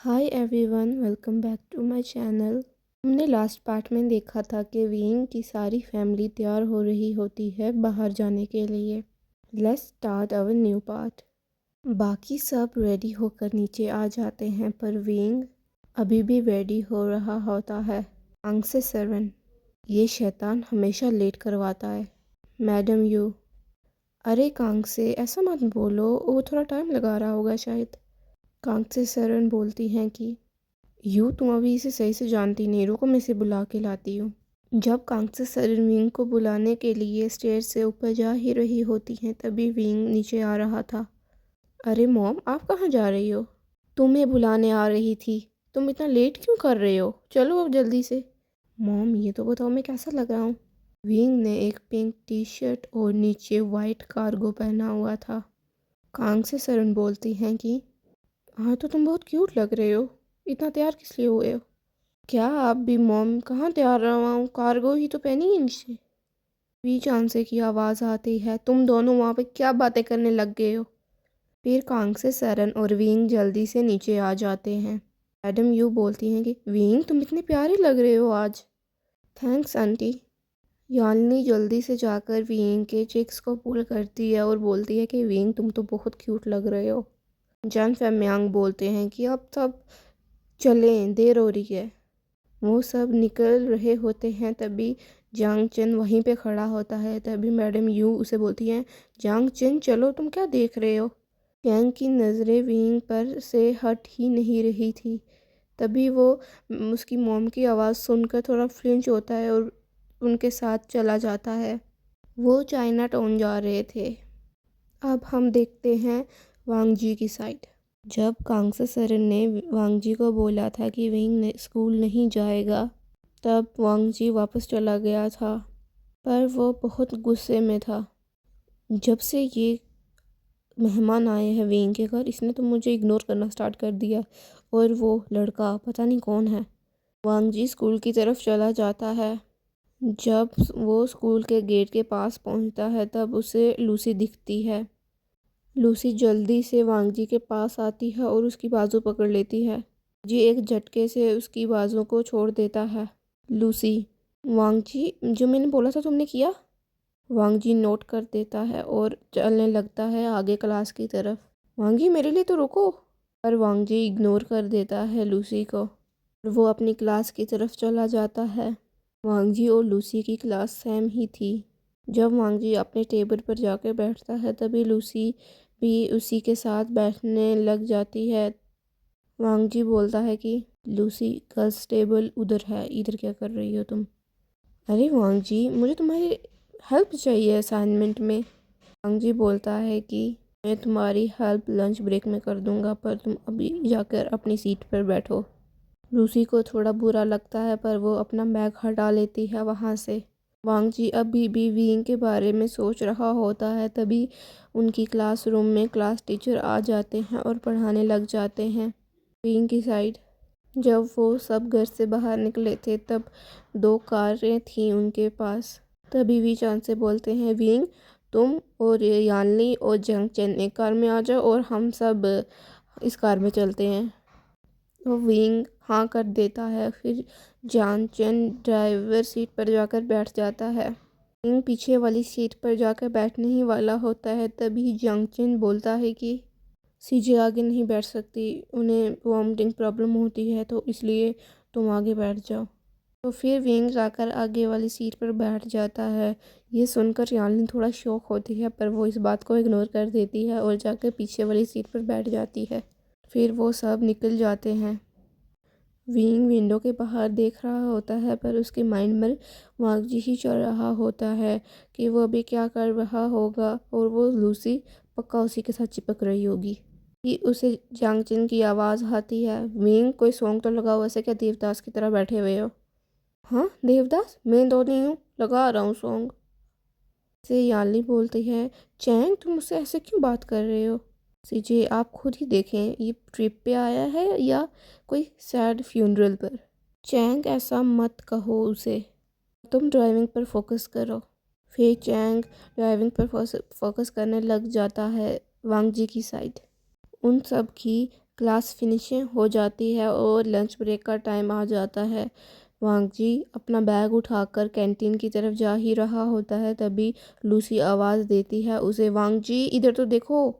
Hi everyone, welcome back to my channel. हमने last part में देखा था कि विंग की सारी फैमिली तैयार हो रही होती है बाहर जाने के लिए। Let's start our new part. बाकी सब रेडी होकर नीचे आ जाते हैं पर विंग अभी भी रेडी हो रहा होता है। कांग से सरवन, ये शैतान हमेशा लेट करवाता है। मैडम यू, अरे कांग से ऐसा मत बोलो, वो थोड़ा टाइम लगा रहा होगा शायद। कांग से सरन बोलती हैं कि यू तुम अभी इसे सही से जानती नहीं, रुको मैं इसे बुला के लाती हूँ। जब कांग से सरन विंग को बुलाने के लिए स्टेयर से ऊपर जा ही रही होती हैं तभी विंग नीचे आ रहा था। अरे मॉम, आप कहाँ जा रही हो? तुम्हें बुलाने आ रही थी। तुम इतना लेट क्यों कर रहे हो? चलो अब जल्दी से। मॉम ये तो बताओ मैं कैसा लग रहा हूँ? विंग ने एक पिंक टी शर्ट और नीचे वाइट कार्गो पहना हुआ था। कांग से सरन बोलती हैं कि हाँ तो तुम बहुत क्यूट लग रहे हो। इतना तैयार किस लिए हुए हो? क्या आप भी मॉम? कहाँ तैयार रहा हूँ, कार्गो ही तो पहनी है नीचे। वी चांसे की आवाज़ आती है, तुम दोनों वहाँ पे क्या बातें करने लग गए हो? फिर कांग से सरन और विंग जल्दी से नीचे आ जाते हैं। मैडम यू बोलती हैं कि विंग तुम इतने प्यारे लग रहे हो आज। Thanks aunty. यालिनी जल्दी से जाकर विंग के चिक्स को पुल करती है और बोलती है कि विंग तुम तो बहुत क्यूट लग रहे हो। जन फेम्यांग बोलते हैं कि अब सब चलें, देर हो रही है। वो सब निकल रहे होते हैं तभी जांग चेन वहीं पे खड़ा होता है। तभी मैडम यू उसे बोलती हैं, जांग चेन चलो, तुम क्या देख रहे हो? यांग की नज़रें विंग पर से हट ही नहीं रही थी। तभी वो उसकी मॉम की आवाज़ सुनकर थोड़ा फ्लिंच होता है और उनके साथ चला जाता है। वो चाइना टाउन जा रहे थे। अब हम देखते हैं वांगजी की साइड। जब कांग से सरन ने वांगजी को बोला था कि विंग ने स्कूल नहीं जाएगा तब वांगजी वापस चला गया था, पर वो बहुत गुस्से में था। जब से ये मेहमान आए हैं विंग के घर, इसने तो मुझे इग्नोर करना स्टार्ट कर दिया। और वो लड़का पता नहीं कौन है। वांगजी स्कूल की तरफ चला जाता है। जब वो स्कूल के गेट के पास पहुंचता है तब उसे लूसी दिखती है। लूसी जल्दी से वांगजी के पास आती है और उसकी बाजू पकड़ लेती है। जी एक झटके से उसकी बाजू को छोड़ देता है। लूसी, वांगजी जो मैंने बोला था तुमने किया? वांगजी नोट कर देता है और चलने लगता है आगे क्लास की तरफ। वांगजी मेरे लिए तो रुको। पर वांगजी इग्नोर कर देता है लूसी को और वो अपनी क्लास की तरफ चला जाता है। वांगजी और लूसी की क्लास सेम ही थी। जब वांगजी अपने टेबल पर जाकर बैठता है तभी लूसी भी उसी के साथ बैठने लग जाती है। वांगजी बोलता है कि लूसी, गर्ल्स टेबल उधर है, इधर क्या कर रही हो तुम? अरे वांगजी, मुझे तुम्हारी हेल्प चाहिए असाइनमेंट में। वांगजी बोलता है कि मैं तुम्हारी हेल्प लंच ब्रेक में कर दूंगा, पर तुम अभी जाकर अपनी सीट पर बैठो। लूसी को थोड़ा बुरा लगता है पर वो अपना बैग हटा लेती है वहाँ से। वांगजी अभी भी विंग के बारे में सोच रहा होता है तभी उनकी क्लासरूम में क्लास टीचर आ जाते हैं और पढ़ाने लग जाते हैं। विंग की साइड। जब वो सब घर से बाहर निकले थे तब 2 कारें थीं उनके पास। तभी वी चांद से बोलते हैं, विंग तुम और यानली और जंग चेन एक कार में आ जाओ और हम सब इस कार में चलते हैं। तो विंग हाँ कर देता है। फिर जान चेन ड्राइवर सीट पर जाकर बैठ जाता है। विंग पीछे वाली सीट पर जाकर बैठने ही वाला होता है तभी जंग चेन बोलता है कि सीजे आगे नहीं बैठ सकती, उन्हें वॉमिटिंग प्रॉब्लम होती है तो इसलिए तुम आगे बैठ जाओ। तो फिर विंग जाकर आगे वाली सीट पर बैठ जाता है। ये सुनकर यानली थोड़ा शॉक होती है पर वो इस बात को इग्नोर कर देती है और जाकर पीछे वाली सीट पर बैठ जाती है। फिर वो सब निकल जाते हैं। विंग विंडो के बाहर देख रहा होता है पर उसके माइंड में वांगजी ही चल रहा होता है कि वो अभी क्या कर रहा होगा और वो लूसी पक्का उसी के साथ चिपक रही होगी कि उसे जांगचिन की आवाज़ आती है, विंग कोई सॉन्ग तो लगाओ, ऐसे क्या देवदास की तरह बैठे हुए हो? हाँ देवदास, मैं तो नहीं हूँ, लगा रहा हूँ सॉन्ग। से याली बोलती है, चैंग तुम मुझसे ऐसे क्यों बात कर रहे हो? सीजे आप खुद ही देखें, ये ट्रिप पे आया है या कोई सैड फ्यूनरल पर? चैंग ऐसा मत कहो उसे, तुम ड्राइविंग पर फोकस करो। फिर चैंग ड्राइविंग पर फोकस करने लग जाता है वांगजी की साइड। उन सब की क्लास फिनिशिंग हो जाती है और लंच ब्रेक का टाइम आ जाता है। वांग जी अपना बैग उठाकर कैंटीन की तरफ जा ही रहा होता है, तभी लूसी आवाज़ देती है उसे, वांग जी इधर तो देखो।